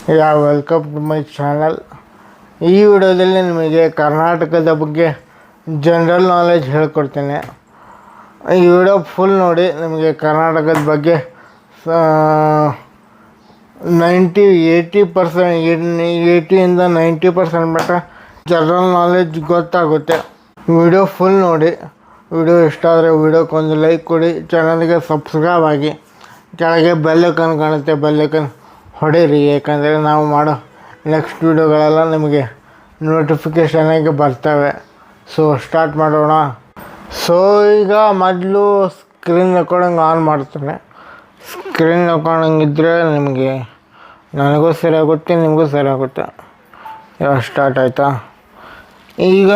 Welcome to my channel. ಈ ವಿಡಿಯೋದಲ್ಲಿ ನಿಮಗೆ ಕರ್ನಾಟಕದ ಬಗ್ಗೆ ಜನರಲ್ ನಾಲೆಜ್ ಹೇಳ್ಕೊಡ್ತೇನೆ. ಈ ವಿಡಿಯೋ ಫುಲ್ ನೋಡಿ. ನಿಮಗೆ ಕರ್ನಾಟಕದ ಬಗ್ಗೆ 80% 90% ಮಟ್ಟ ಜನರಲ್ ನಾಲೆಜ್ ಗೊತ್ತಾಗುತ್ತೆ. ವಿಡಿಯೋ ಫುಲ್ ನೋಡಿ. ವಿಡಿಯೋ ಇಷ್ಟ ಆದರೆ ವಿಡಿಯೋಕ್ಕೊಂದು ಲೈಕ್ ಕೊಡಿ, ಚಾನಲ್ಗೆ ಸಬ್ಸ್ಕ್ರೈಬ್ ಆಗಿ, ಕೆಳಗೆ ಬೆಲ್ಲೈಕನ್ ಕಾಣುತ್ತೆ, ಬೆಲ್ಲೈಕನ್ ಹೊಡೀರಿ. ಏಕೆಂದರೆ ನಾವು ಮಾಡೋ ನೆಕ್ಸ್ಟ್ ವೀಡಿಯೋಗಳೆಲ್ಲ ನಿಮಗೆ ನೋಟಿಫಿಕೇಷನಾಗಿ ಬರ್ತವೆ. ಸೊ ಸ್ಟಾರ್ಟ್ ಮಾಡೋಣ. ಸೊ ಈಗ ಮೊದಲು ಸ್ಕ್ರೀನ್ ರೆಕಾರ್ಡಿಂಗ್ ಆನ್ ಮಾಡ್ತೇನೆ. ಸ್ಕ್ರೀನ್ ರೆಕಾರ್ಡಿಂಗ್ ಇದ್ದರೆ ನಿಮಗೆ ನನಗೂ ಸರಿಯಾಗುತ್ತೆ, ನಿಮಗೂ ಸರಿಯಾಗುತ್ತೆ. ಇವಾಗ ಸ್ಟಾರ್ಟ್ ಆಯಿತಾ? ಈಗ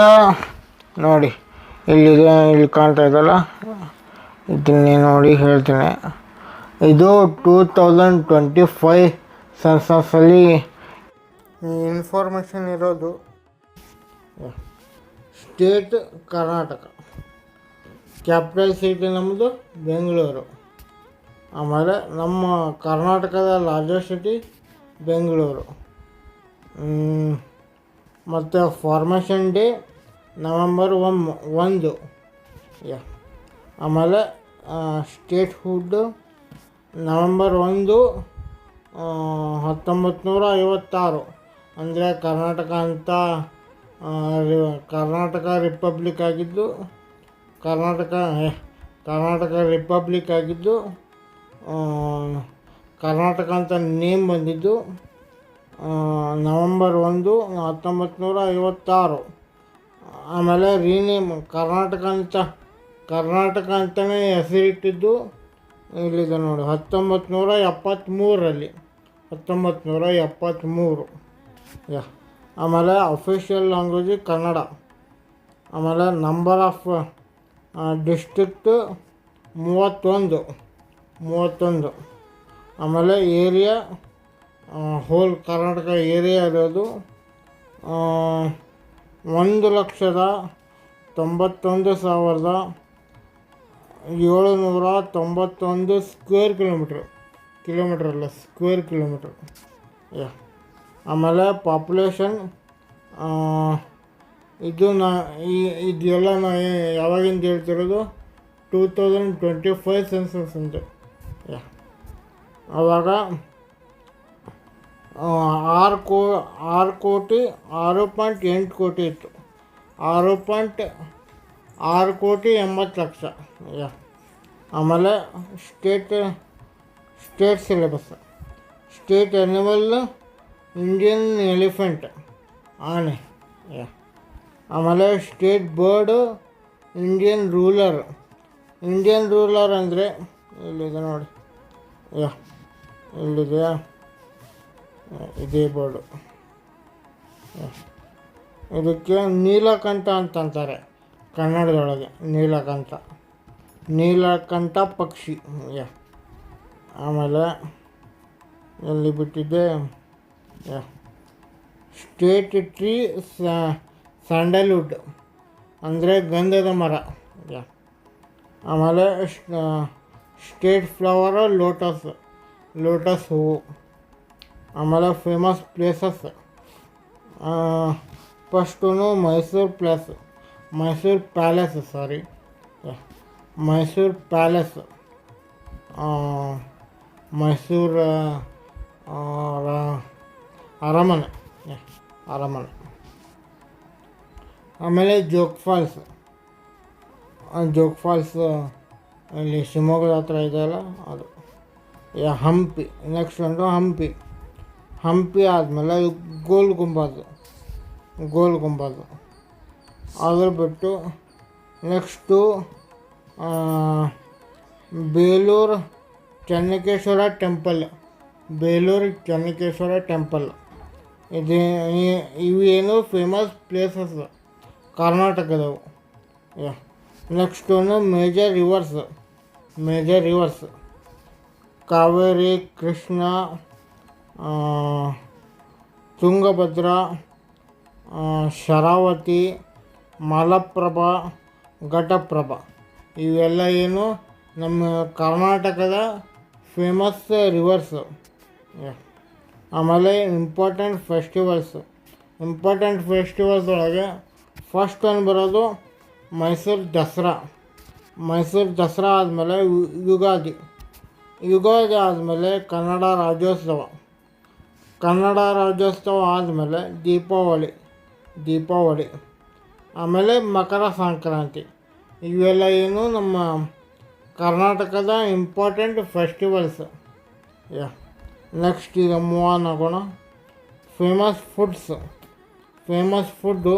ನೋಡಿ, ಇಲ್ಲಿದೆ, ಇಲ್ಲಿ ಕಾಣ್ತಾ ಇದ್ದಲ್ಲ, ಇದನ್ನೇ ನೋಡಿ ಹೇಳ್ತೀನಿ. ಇದು 2025 ಸೆನ್ಸಸ್ಸಲ್ಲಿ ಇನ್ಫಾರ್ಮೇಷನ್ ಇರೋದು. ಸ್ಟೇಟ್ ಕರ್ನಾಟಕ, ಕ್ಯಾಪಿಟಲ್ ಸಿಟಿ ನಮ್ಮದು ಬೆಂಗಳೂರು. ಆಮೇಲೆ ನಮ್ಮ ಕರ್ನಾಟಕದ ಲಾರ್ಜೆಸ್ಟ್ ಸಿಟಿ ಬೆಂಗಳೂರು. ಮತ್ತು ಫಾರ್ಮೇಷನ್ ಡೇ ನವೆಂಬರ್ 1. ಆಮೇಲೆ ಸ್ಟೇಟ್ ಹುಡ್ ನವೆಂಬರ್ 1, 1956. ಅಂದರೆ ಕರ್ನಾಟಕ ರಿಪಬ್ಲಿಕ್ ಆಗಿದ್ದು, ಕರ್ನಾಟಕ ಅಂತ ನೇಮ್ ಬಂದಿದ್ದು ನವೆಂಬರ್ 1, 1956. ಆಮೇಲೆ ರೀನೇಮ್ ಕರ್ನಾಟಕ ಅಂತಲೇ ಹೆಸರಿಟ್ಟಿದ್ದು ಇಲ್ಲಿದೆ ನೋಡಿ, 1973. ಆಮೇಲೆ ಅಫಿಷಿಯಲ್ ಲ್ಯಾಂಗ್ವೇಜ್ ಕನ್ನಡ. ಆಮೇಲೆ ನಂಬರ್ ಆಫ್ ಡಿಸ್ಟ್ರಿಕ್ಟ್ 31. ಆಮೇಲೆ ಏರಿಯಾ, ಹೋಲ್ ಕರ್ನಾಟಕ ಏರಿಯಾ ಇರೋದು 1,91,791 ಸ್ಕ್ವೇರ್ ಕಿಲೋಮೀಟ್ರ್. ಆಮೇಲೆ ಪಾಪ್ಯುಲೇಷನ್ ಇದೆಲ್ಲ ನಾ ಯಾವಾಗಿಂದ ಹೇಳ್ತಿರೋದು 2025 ಸೆನ್ಸಸ್ ಅಂತ. ಆವಾಗ 6.8 ಕೋಟಿ ಇತ್ತು. 6.6 ಕೋಟಿ 80 ಲಕ್ಷ. ಆಮೇಲೆ state syllabus. State animal Indian elephant, ಆನೆ. ಆಮೇಲೆ ಸ್ಟೇಟ್ ಬರ್ಡ್ ಇಂಡಿಯನ್ ರೂಲರ್ ಅಂದರೆ ಇಲ್ಲಿದೆ ನೋಡಿ, ಇಲ್ಲಿದೆಯಾ, ಇದೇ ಬರ್ಡು. ಇದಕ್ಕೆ ನೀಲಕಂಠ ಅಂತಂತಾರೆ ಕನ್ನಡದೊಳಗೆ. ನೀಲಕಂಠ ಪಕ್ಷಿ. ಆಮೇಲೆ ಎಲ್ಲಿ ಬಿಟ್ಟಿದ್ದೆ, ಸ್ಟೇಟ್ ಟ್ರೀ ಸ್ಯಾಂಡಲ್ವುಡ್ ಅಂದರೆ ಗಂಧದ ಮರ. ಆಮೇಲೆ ಸ್ಟೇಟ್ ಫ್ಲವರ್ ಲೋಟಸ್ ಹೂವು. ಆಮೇಲೆ famous places, first Mysuru palace. Mysuru ಅರಮನೆ. ಆಮೇಲೆ ಜೋಗ್ ಫಾಲ್ಸ್ ಇಲ್ಲಿ ಶಿವಮೊಗ್ಗದ ಹತ್ರ ಇದೆಯಲ್ಲ ಅದು. ಹಂಪಿ, ನೆಕ್ಸ್ಟ್ ಒಂದು ಹಂಪಿ ಆದಮೇಲೆ ಗೋಲ್ ಗುಂಬಜ್. ಅದ್ರ ಬಿಟ್ಟು ನೆಕ್ಸ್ಟು ಬೇಲೂರು ಚೆನ್ನಕೇಶ್ವರ ಟೆಂಪಲ್. ಇವೇನು ಫೇಮಸ್ ಪ್ಲೇಸಸ್ ಕರ್ನಾಟಕದವು. ನೆಕ್ಸ್ಟ್ ಒಂದು ಮೇಜರ್ ರಿವರ್ಸ್ ಕಾವೇರಿ, ಕೃಷ್ಣ, ತುಂಗಭದ್ರಾ, ಶರಾವತಿ, ಮಲಪ್ರಭಾ, ಘಟಪ್ರಭಾ. ಇವೆಲ್ಲ ಏನು ನಮ್ಮ ಕರ್ನಾಟಕದ ಫೇಮಸ್ ರಿವರ್ಸು. ಆಮೇಲೆ ಇಂಪಾರ್ಟೆಂಟ್ ಫೆಸ್ಟಿವಲ್ಸ್ ಒಳಗೆ ಫಸ್ಟ್ ಒಂದು ಬರೋದು ಮೈಸೂರು ದಸರಾ ಆದಮೇಲೆ ಯುಗಾದಿ ಆದಮೇಲೆ ಕನ್ನಡ ರಾಜ್ಯೋತ್ಸವ ಆದಮೇಲೆ ದೀಪಾವಳಿ ಆಮೇಲೆ ಮಕರ ಸಂಕ್ರಾಂತಿ. ಇವೆಲ್ಲ ಏನು ನಮ್ಮ ಕರ್ನಾಟಕದ ಇಂಪಾರ್ಟೆಂಟ್ ಫೆಸ್ಟಿವಲ್ಸ್. ನೆಕ್ಸ್ಟ್ ಈಗ ಮೂವ್ ಆನ್ ಆಗೋಣ. ಫೇಮಸ್ ಫುಡ್ಡು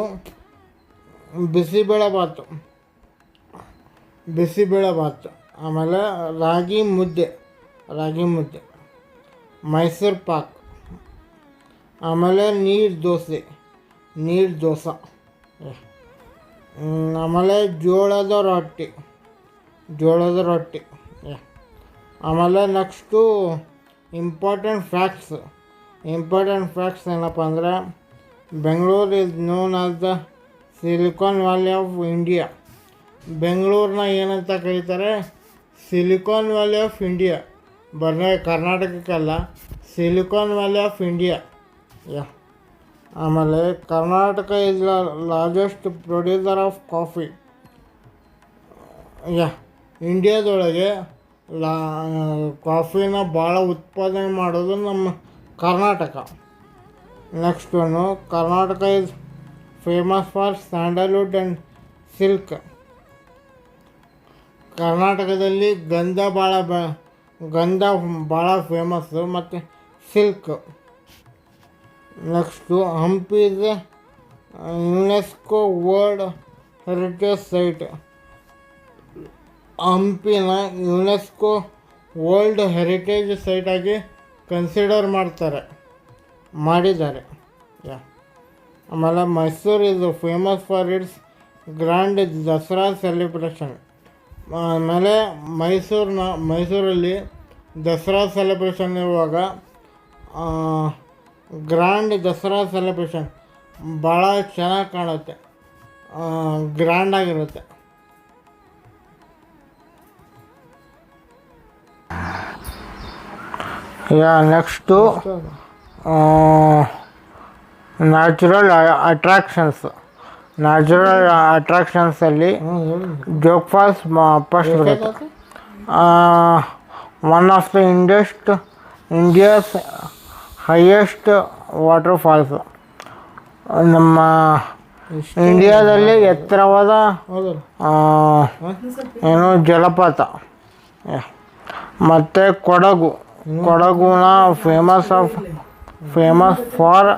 ಬಿಸಿಬೇಳೆಭಾತು, ಆಮೇಲೆ ರಾಗಿ ಮುದ್ದೆ, ಮೈಸೂರು ಪಾಕ್, ಆಮೇಲೆ ನೀರು ದೋಸೆ, ಆಮೇಲೆ ಜೋಳದ ರೊಟ್ಟಿ. ಆಮೇಲೆ ನೆಕ್ಸ್ಟು ಇಂಪಾರ್ಟೆಂಟ್ ಫ್ಯಾಕ್ಟ್ಸ್ ಏನಪ್ಪ ಅಂದರೆ, Bengaluru is known as the Silicon Valley of India. ಬೆಂಗಳೂರನ್ನ ಏನಂತ ಕರೀತಾರೆ? Silicon Valley of India. ಬರೀ ಕರ್ನಾಟಕಕ್ಕಲ್ಲ, ಸಿಲಿಕಾನ್ ವ್ಯಾಲಿ ಆಫ್ ಇಂಡಿಯಾ. ಆಮೇಲೆ Karnataka is the largest producer of coffee. ಇಂಡಿಯಾದೊಳಗೆ ಕಾಫಿನ ಭಾಳ ಉತ್ಪಾದನೆ ಮಾಡೋದು ನಮ್ಮ Karnataka. Next one, Karnataka is famous for sandalwood and silk. ಕರ್ನಾಟಕದಲ್ಲಿ ಗಂಧ ಭಾಳ ಫೇಮಸ್ಸು, ಮತ್ತು silk. Next Hampi is UNESCO world heritage site. ಹಂಪಿನ ಯುನೆಸ್ಕೋ ವರ್ಲ್ಡ್ ಹೆರಿಟೇಜ್ ಸೈಟಾಗಿ ಕನ್ಸಿಡರ್ ಮಾಡಿದ್ದಾರೆ. ಆಮೇಲೆ Mysuru is famous for its grand Dasara celebration. ಆಮೇಲೆ ಮೈಸೂರಲ್ಲಿ ದಸರಾ ಸೆಲೆಬ್ರೇಷನ್ ಇರುವಾಗ ಗ್ರ್ಯಾಂಡ್ ದಸರಾ ಸೆಲೆಬ್ರೇಷನ್ ಭಾಳ ಚೆನ್ನಾಗಿ ಕಾಣುತ್ತೆ, ಗ್ರ್ಯಾಂಡಾಗಿರುತ್ತೆ. ನೆಕ್ಸ್ಟು ನ್ಯಾಚುರಲ್ ಅಟ್ರಾಕ್ಷನ್ಸಲ್ಲಿ ಜೋಗ್ ಫಾಲ್ಸ್ ಫಸ್ಟ್ ಬರುತ್ತೆ. One of the India's highest waterfalls. ನಮ್ಮ ಇಂಡಿಯಾದಲ್ಲಿ ಎತ್ತರವಾದ ಜಲಪಾತ. ಮತ್ತು ಕೊಡಗುನ famous for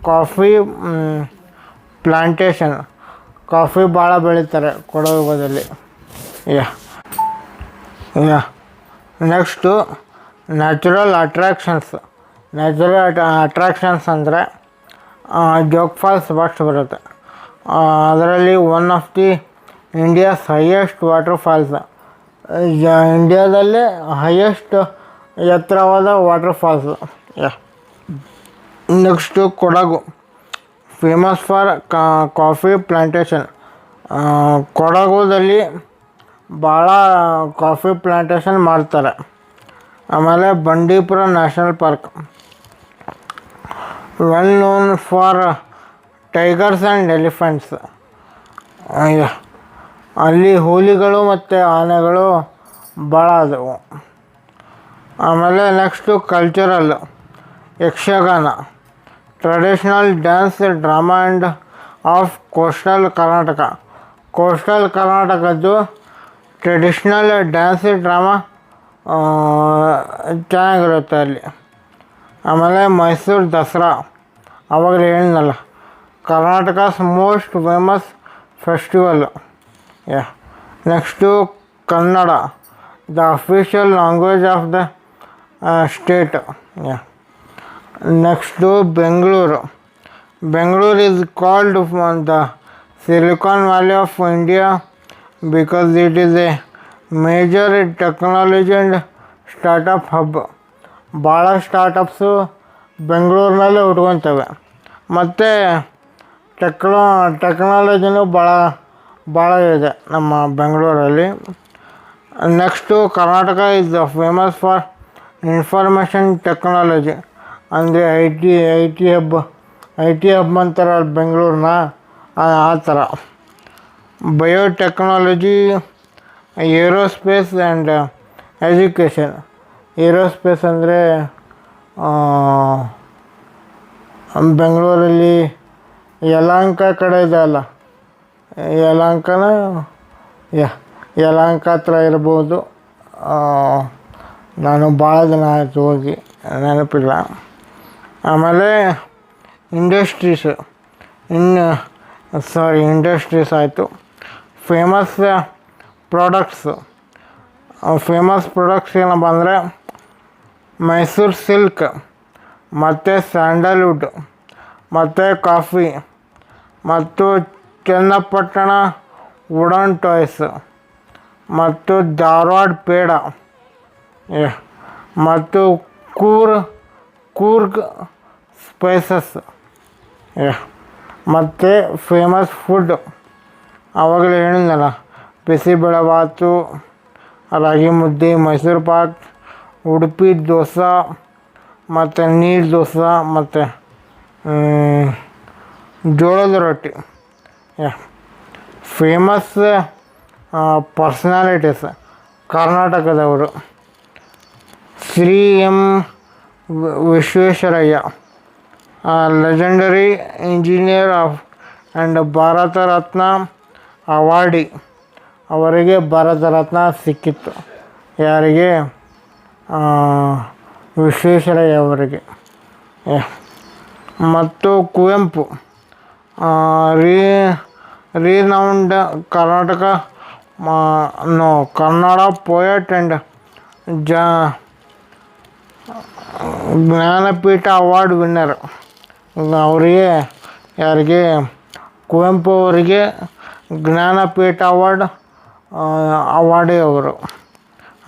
coffee plantation. Coffee ಭಾಳ ಬೆಳೀತಾರೆ ಕೊಡಗುದಲ್ಲಿ. ನೆಕ್ಸ್ಟು ನ್ಯಾಚುರಲ್ ಅಟ್ರಾಕ್ಷನ್ಸ್ ಅಂದರೆ ಜೋಗ್ ಫಾಲ್ಸ್ ಫಸ್ಟ್ ಬರುತ್ತೆ. ಅದರಲ್ಲಿ one of the India's highest waterfalls. ಇಂಡಿಯಾದಲ್ಲೇ ಹೈಯೆಸ್ಟ್ ಎತ್ತರವಾದ waterfalls. Next Kodagu famous for coffee plantation. ಕೊಡಗುದಲ್ಲಿ ಭಾಳ ಕಾಫಿ ಪ್ಲಾಂಟೇಶನ್ ಮಾಡ್ತಾರೆ. ಆಮೇಲೆ Bandipur national park well known for tigers and elephants. ಅಲ್ಲಿ ಹುಲಿಗಳು ಮತ್ತು ಆನೆಗಳು ಭಾಳ ಆದವು. ಆಮೇಲೆ next cultural Yakshagana, traditional dance, drama and of coastal ಕರ್ನಾಟಕದ್ದು ಟ್ರೆಡಿಷ್ನಲ್ ಡ್ಯಾನ್ಸ್ ಡ್ರಾಮಾ ಚೆನ್ನಾಗಿರುತ್ತೆ ಅಲ್ಲಿ. ಆಮೇಲೆ ಮೈಸೂರು ದಸರಾ, ಆವಾಗಲೇ ಹೇಳಿದ್ನಲ್ಲ, Karnataka's most famous festival. Next Kannada, the official language of the state. Next Bengaluru is called the Silicon Valley of India because it is A major technology and startup hub. ಭಾಳ startups ಬೆಂಗಳೂರಿನಲ್ಲೇ ಹುಟ್ಕೊತವೆ, ಮತ್ತು ಟೆಕ್ನಾಲಜಿನೂ ಭಾಳ ಇದೆ ನಮ್ಮ ಬೆಂಗಳೂರಲ್ಲಿ. Next Karnataka is famous for information technology. ಅಂದರೆ I T hub ಅಂತಾರೆ ಅಲ್ಲಿ ಬೆಂಗಳೂರನ್ನ, ಆ ಥರ. Biotechnology, aerospace and education. Aerospace ಅಂದರೆ ಬೆಂಗಳೂರಲ್ಲಿ ಯಲಹಂಕ ಕಡೆ ಇದೆ ಅಲ್ಲ, ಯಲಹಂಕನ ಯಲಹಂಕ ಹತ್ರ ಇರ್ಬೋದು. ನಾನು ಭಾಳ ದಿನ ಆಯಿತು ಹೋಗಿ, ನೆನಪಿಲ್ಲ. ಆಮೇಲೆ ಇಂಡಸ್ಟ್ರೀಸ್ ಆಯಿತು. ಫೇಮಸ್ ಪ್ರಾಡಕ್ಟ್ಸ್ ಏನಪ್ಪ ಅಂದರೆ ಮೈಸೂರು ಸಿಲ್ಕ್, ಮತ್ತು ಸ್ಯಾಂಡಲ್ವುಡ್, ಮತ್ತು ಕಾಫಿ, ಮತ್ತು ಚನ್ನಪಟ್ಟಣ ವುಡನ್ ಟಾಯ್ಸ್, ಮತ್ತು ಧಾರವಾಡ ಪೇಡ, ಮತ್ತು ಕೂರ್ಗ್ ಸ್ಪೈಸಸ್, ಮತ್ತು ಫೇಮಸ್ ಫುಡ್ ಆವಾಗಲೇ ಹೇಳಿದ್ನಲ್ಲ, ಬಿಸಿಬೇಳೆಬಾತು, ರಾಗಿ ಮುದ್ದೆ, ಮೈಸೂರು ಪಾಕ್, ಉಡುಪಿ ದೋಸೆ, ಮತ್ತು ನೀರು ದೋಸೆ, ಮತ್ತು ಜೋಳದ ರೊಟ್ಟಿ. ಫೇಮಸ್ ಪರ್ಸ್ನಾಲಿಟೀಸ್ ಕರ್ನಾಟಕದವರು: Shri M Visvesvaraya, legendary engineer and Bharat Ratna awardee. ಅವರಿಗೆ ಭಾರತ ರತ್ನ ಸಿಕ್ಕಿತ್ತು. ಯಾರಿಗೆ? ವಿಶ್ವೇಶ್ವರಯ್ಯ ಅವರಿಗೆ. ಮತ್ತು Kuvempu, renowned Kannada poet and Jnanpith award winner. ಅವರಿಗೆ, ಯಾರಿಗೆ? ಕುವೆಂಪು ಅವರಿಗೆ ಜ್ಞಾನಪೀಠ ಅವಾರ್ಡೇ ಅವರು.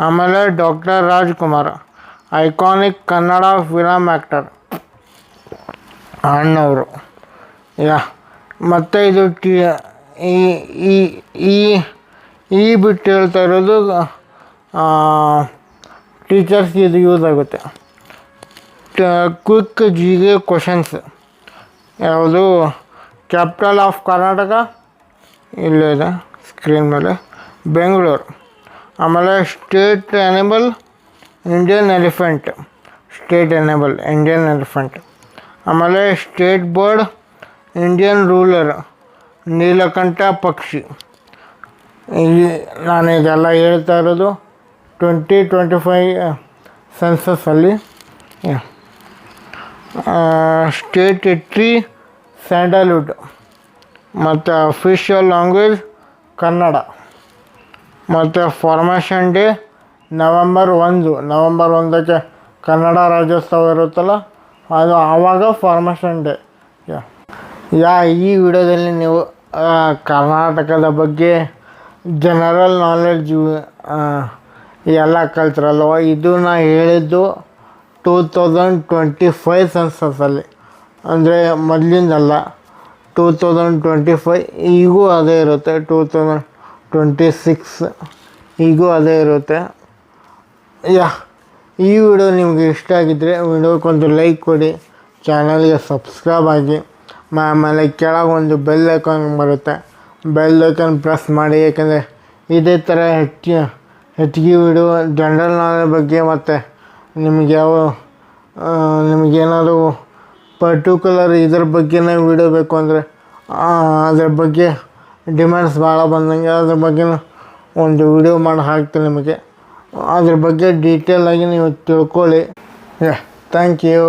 ಆಮೇಲೆ doctor Rajkumar, iconic Kannada film actor ಅಣ್ಣವರು. ಮತ್ತು ಇದು ಬಿಟ್ಟು ಹೇಳ್ತಾ ಇರೋದು ಟೀಚರ್ಸ್ಗೆ ಇದು ಯೂಸ್ ಆಗುತ್ತೆ. ಕ್ವಿಕ್ ಜಿಗೆ ಕ್ವಶನ್ಸ್. ಯಾವುದು? ಕ್ಯಾಪಿಟಲ್ ಆಫ್ ಕರ್ನಾಟಕ ಇಲ್ಲಿದೆ ಸ್ಕ್ರೀನ್ ಮೇಲೆ, ಬೆಂಗಳೂರು. ಆಮೇಲೆ ಸ್ಟೇಟ್ ಅನಿಮಲ್ ಇಂಡಿಯನ್ ಎಲಿಫೆಂಟ್. ಆಮೇಲೆ state board Indian ruler, Neelakantha ಪಕ್ಷಿ. ನಾನು ಇದೆಲ್ಲ ಹೇಳ್ತಾ ಇರೋದು 2025 ಸೆನ್ಸಸ್ಸಲ್ಲಿ. ಸ್ಟೇಟ್ ಟ್ರೀ ಸ್ಯಾಂಡಲ್ವುಡ್, ಮತ್ತು ಅಫಿಷಿಯಲ್ ಲ್ಯಾಂಗ್ವೇಜ್ ಕನ್ನಡ. ಮತ್ತು ಫಾರ್ಮೇಷನ್ ಡೇ ನವೆಂಬರ್ 1ಕ್ಕೆ ಕನ್ನಡ ರಾಜ್ಯೋತ್ಸವ ಇರುತ್ತಲ್ಲ, ಅದು ಆವಾಗ ಫಾರ್ಮೇಷನ್ ಡೇ. ಈ ವಿಡಿಯೋದಲ್ಲಿ ನೀವು ಕರ್ನಾಟಕದ ಬಗ್ಗೆ ಜನರಲ್ ನಾಲೆಡ್ಜ್ ಎಲ್ಲ ಕಲ್ತಿರಲ್ವ. ಇದು ನಾ ಹೇಳಿದ್ದು 2025 ಸೆನ್ಸಸ್ಸಲ್ಲಿ, ಅಂದರೆ ಮೊದಲಿಂದಲ್ಲ, 2025 ಈಗೂ ಅದೇ ಇರುತ್ತೆ, 2026 ಈಗೂ ಅದೇ ಇರುತ್ತೆ. ಈ ವಿಡಿಯೋ ನಿಮಗೆ ಇಷ್ಟ ಆಗಿದ್ದರೆ ವಿಡಿಯೋಕ್ಕೊಂದು ಲೈಕ್ ಕೊಡಿ, ಚಾನಲ್ಗೆ ಸಬ್ಸ್ಕ್ರೈಬ್ ಆಗಿ. ಆಮೇಲೆ ಕೆಳಗೊಂದು ಬೆಲ್ ಐಕಾನ್ ಬರುತ್ತೆ, ಬೆಲ್ ಐಕಾನ್ ಪ್ರೆಸ್ ಮಾಡಿ. ಏಕೆಂದರೆ ಇದೇ ಥರ ಹೆಚ್ಚಿಗೆ ವಿಡಿಯೋ ಜನರಲ್ ನಾಲೆಡ್ಜ್ ಬಗ್ಗೆ, ಮತ್ತು ನಿಮಗೇನಾದರೂ ಪರ್ಟಿಕ್ಯುಲರ್ ಇದ್ರ ಬಗ್ಗೆನೇ ವಿಡಿಯೋ ಬೇಕು ಅಂದರೆ ಅದ್ರ ಬಗ್ಗೆ ಡಿಮ್ಯಾಂಡ್ಸ್ ಭಾಳ ಬಂದಂಗೆ ಅದ್ರ ಬಗ್ಗೆ ಒಂದು ವಿಡಿಯೋ ಮಾಡಿ ಹಾಕ್ತೀನಿ ನಿಮಗೆ. ಅದ್ರ ಬಗ್ಗೆ ಡೀಟೇಲಾಗಿ ನೀವು ತಿಳ್ಕೊಳ್ಳಿ. Thank you.